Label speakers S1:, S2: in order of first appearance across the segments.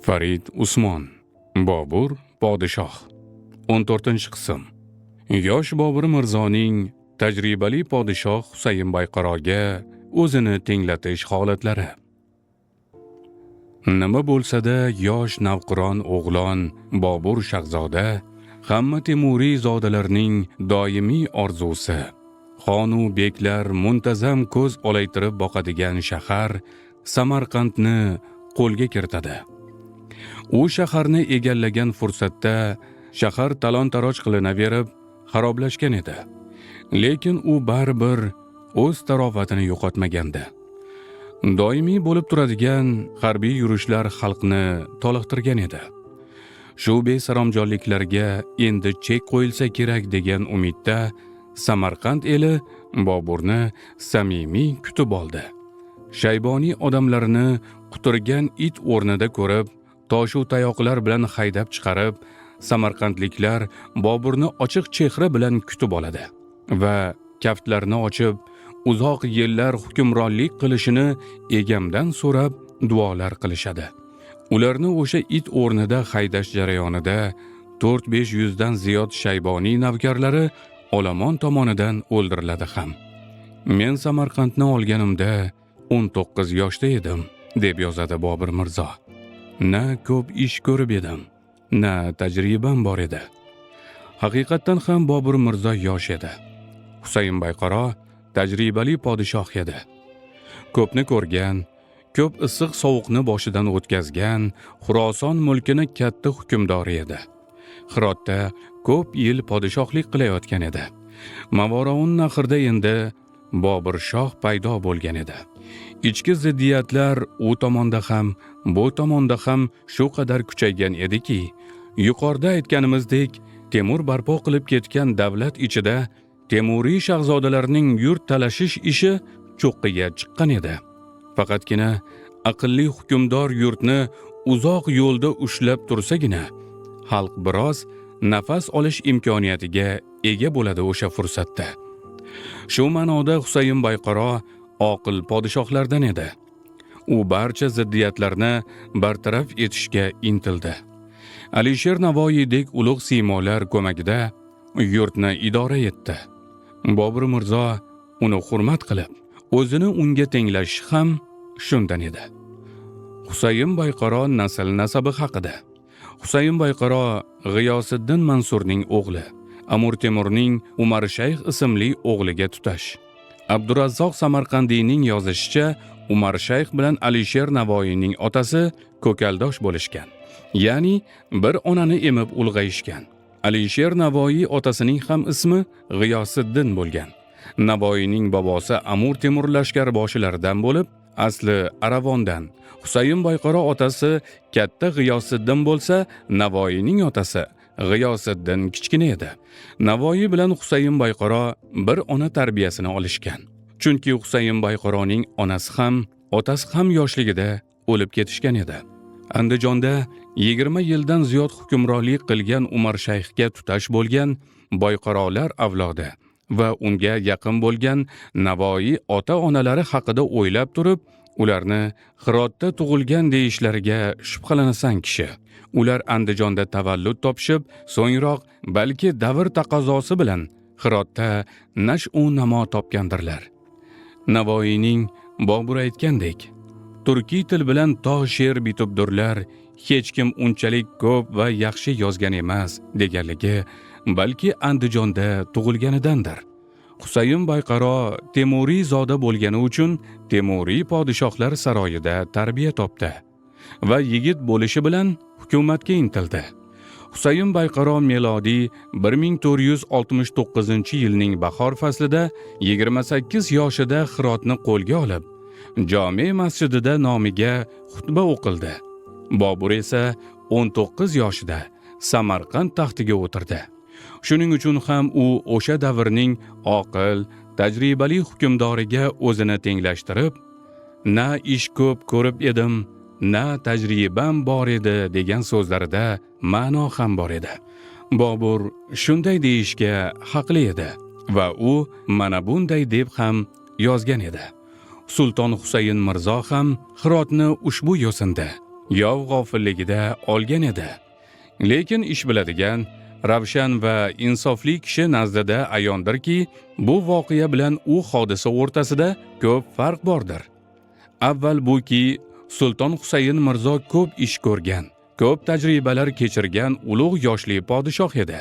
S1: Farid Usmon, Bobur podshoh. 14-qism. Yosh Bobur Mirzoning tajribali podshoh Husayn Bayqaroga o'zini tenglatish holatlari. Nima bo'lsa-da, yosh navqiron o'g'lon Bobur shahzoda hamma Temuriy zodalarning doimiy orzusi. Xonu beklar muntazam ko'z olaytirib boqadigan shahar Samarqandni qo'lga kiritadi. U shaharni egallagan fursatda shahar talon-taroj qilinaverib, xaroblashgan edi. Lekin u baribir o'z tarovatini yo'qotmagandi. Doimiy bo'lib turadigan harbiy yurishlar xalqni toliqtirgan edi. Shu besaromjonliklarga endi chek qo'yilsa kerak degan umidda Samarqand eli Boburni samimiy kutib oldi. Shayboniy odamlarni quturgan it o'rnida ko'rib, toshu tayoqlar bilan haydab chiqarib, samarqandliklar Boburni ochiq chehra bilan kutib oladi va kaftlarini ochib, uzoq yillar hukmronlik qilishini egamdan so'rab duolar qilishadi. Ularni o'sha it o'rnida haydash jarayonida 4-500 dan ziyod shayboniy navkarlari olomon tomonidan o'ldiriladi ham. Men Samarqandni olganimda 19 yoshda edim, deb yozadi Bobur Mirzo. Na ko'p ish ko'rib edim, na tajribam bor edi. Haqiqatdan ham Bobur Mirzo yosh edi. Husayn Bayqaro tajribali podshoh edi. Ko'pni ko'rgan, ko'p issiq sovuqni boshidan o'tkazgan, Xuroson mulkini katta hukmdori edi. Hirotda ko'p yil podshohlik qilayotgan edi. Mavoroun Nahrda endi Bobur shoh paydo bo'lgan edi. Ichki ziddiyatlar u tomonda ham, bu tomonda ham shu qadar kuchaygan ediki, yuqorida aytganimizdek, Temur barpo qilib ketgan davlat ichida Temuriy shahzodalarning yurt talashish ishi cho'qqiga chiqqan edi. Faqatgina aqlli hukmdor yurtni uzoq yo'lda ushlab tursagina, xalq biroz nafas olish imkoniyatiga ega bo'ladi o'sha fursatda. Shu ma'noda Husayn Bayqaro oqil podshohlardan edi. U barcha ziddiyatlarni bartaraf etishga intildi. Alisher Navoiydek ulug' siymolar ko'magida yurtni idora etdi. Bobur Mirzo uni hurmat qilib, o'zini unga tenglash ham shundan edi. Husayn Bayqaro nasl nasabi haqida. Husayn Bayqaro G'iyosiddin Mansurning o'g'li, Amir Temurning Umar Shayx ismli o'g'liga tutash. Abdurazzoq Samarqandiyning yozishicha, Umar Shayx bilan Alisher Navoiyning otasi ko'kaldosh bo'lishgan. Ya'ni bir onani emib ulg'ayishgan. Alisher Navoiy otasining ham ismi G'iyosiddin bo'lgan. Navoiyning bobosi Amir Temur lashkarboshlaridan bo'lib, asli Aravondan. Husayn Bayqaro otasi katta G'iyosiddin bo'lsa, Navoiyning otasi G'iyosiddin kichkina edi. Navoiy bilan Husayn Bayqaro bir ona tarbiyasini olishgan. Chunki Husayn Bayqaroning onasi ham, otasi ham yoshligida o'lib ketishgan edi. Andijonda 20 yildan ziyod hukmronlik qilgan Umar Shayxga tutash bo'lgan Bayqarolar avlodi va unga yaqin bo'lgan Navoiy ota-onalari haqida o'ylab turib, ularni Hirotda tug'ilgan deyishlariga shubhalanasan kishi. Ular Andijonda tavallud topishib, so'ngroq balki davr taqozosi bilan Hirotda nash-u namo topgandirlar. Navoiyning Bobur aytgandek, turkiy til bilan to she'r bitibdurlar, hech kim unchalik ko'p va yaxshi yozgan emas deganligi balki Andijonda tug'ilganidandir. Husayn Bayqaro Temuriy zoda bo'lgani uchun Temuriy podshohlar saroyida tarbiya topdi va yigit bo'lishi bilan hukumatga intildi. Husayn Bayqaro milodiy 1469-yilning bahor faslida 28 yoshida Hirotni qo'lga olib, Jome masjidida nomiga xutba o'qildi. Bobur esa 19 yoshida Samarqand taxtiga o'tirdi. Shuning uchun ham u o'sha davrning oqil, tajribali hukmdoriga o'zini tenglashtirib, na ish ko'p ko'rib edim, na tajribam bor edi degan so'zlarida ma'no ham bor edi. Bobur shunday deyishga haqli edi va u mana bunday deb ham yozgan edi. Sulton Husayn Mirzo ham Hirotni ushbu yo'sinda yov g'ofilligida olgan edi. Lekin ish biladigan, ravshan va insofli kishi nazdida ayondirki, bu voqea bilan u hodisa o'rtasida ko'p farq bordir. Avval buki, Sulton Husayn Mirzo ko'p ish ko'rgan, ko'p tajribalar kechirgan ulug' yoshli podshoh edi.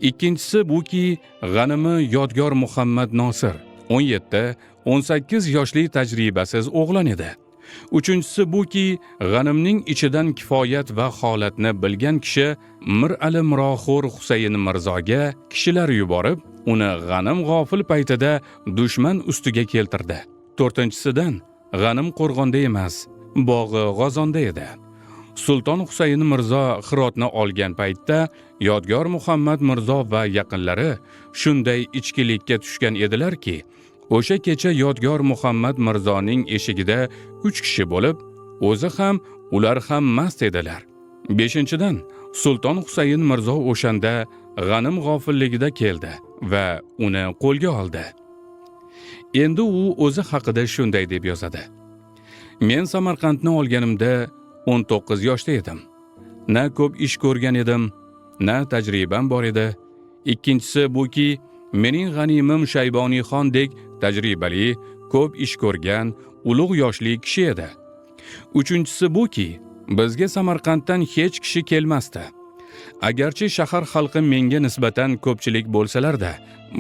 S1: Ikkinchisi buki, g'animi Yodgor Muhammad Nosir 17-18 yoshli tajribasiz o'g'lon edi. Uchinchisi buki, g'animning ichidan kifoyat va holatni bilgan kishi Mir Ali Miroxo'r Husayn Mirzoga kishilar yuborib, uni g'anim g'ofil paytida dushman ustiga keltirdi. To'rtinchisidan, g'anim Qo'rg'onda emas, bog'i G'ozonda edi. Sulton Husayn Mirzo Hirotni olgan paytda Yodgor Muhammad Mirzo va yaqinlari shunday ichkilikka tushgan edilarki, o'sha kecha Yodgor Muhammad Mirzoning eshigida 3 kishi bo'lib, o'zi ham, ular ham mast edilar. 5-dan, Sulton Husayn Mirzo o'shanda g'anim g'ofilligida keldi va uni qo'lga oldi. Endi u o'zi haqida shunday deb yozadi: Men Samarqandni olganimda 19 yoshda edim. Na ko'p ish ko'rgan edim, na tajribam bor edi. Ikkinchisi buki, mening g'animim Shayboniyxondek tajribali, ko'p ish ko'rgan, ulug' yoshli kishi edi. Uchinchisi buki, bizga Samarqanddan hech kishi kelmasdi. Agarchi shahar xalqi menga nisbatan ko'pchilik bo'lsalar-da,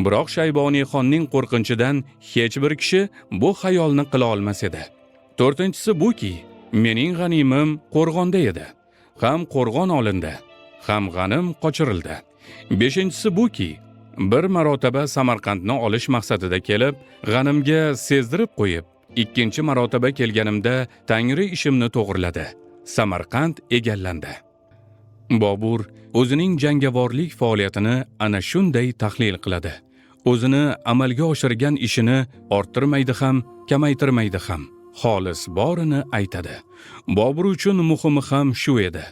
S1: biroq Shayboniyxonning qo'rqinchidan hech bir kishi bu xayolni qila olmas edi. To'rtinchisi buki, mening g'animim Qo'rg'onda edi. Ham qo'rg'on olindi, ham g'anim qochirildi. 5-si buki, bir marotaba Samarqandni olish maqsadida kelib, g'animga sezdirib qo'yib, 2-chi marotaba kelganimda Tangri ishimni to'g'riladi. Samarqand egallandi. Bobur o'zining jangovorlik faoliyatini ana shunday tahlil qiladi. O'zini amalga oshirgan ishini orttirmaydi ham, kamaytirmaydi ham. Xolis borini aytadi. Bobur uchun muhimi ham shu edi.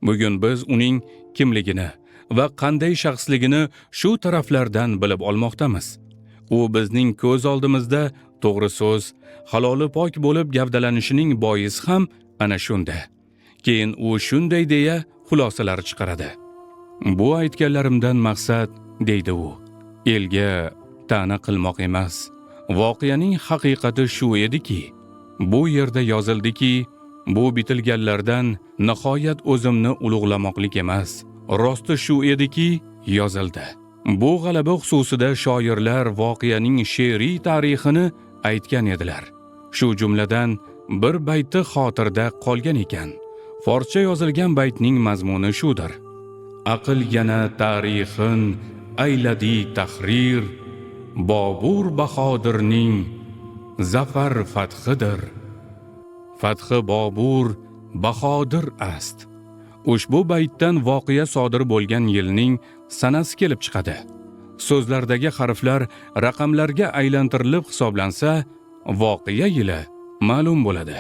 S1: Bugun biz uning kimligini va qanday shaxsligini shu taraflardan bilib olmoqdamiz. U bizning ko'z oldimizda to'g'ri so'z, haloli pok bo'lib gavdalanishining boisi ham ana shunda. Keyin u shunday deya xulosalar chiqaradi. Bu aytganlarimdan maqsad, deydi u, elga ta'na qilmoq emas. Voqeaning haqiqati shu ediki, bu yerda yozildiki, bu bitilganlardan nihoyat o'zimni ulug'lamoqlik emas. Rosti shu ediki, yozildi. Bu g'alaba xususida shoirlar voqeaning she'riy tarixini aytgan edilar. Shu jumladan bir bayti xotirda qolgan ekan. Forscha yozilgan baytning mazmuni shudir: Aql yana tarixin ayladi tahrir, Bobur Bahodirning zafar fathidir. Fathi Bobur Bahodir ast. Ushbu baytdan voqea sodir bo'lgan yilning sanasi kelib chiqadi. So'zlardagi harflar raqamlarga aylantirilib hisoblansa, voqea yili ma'lum bo'ladi.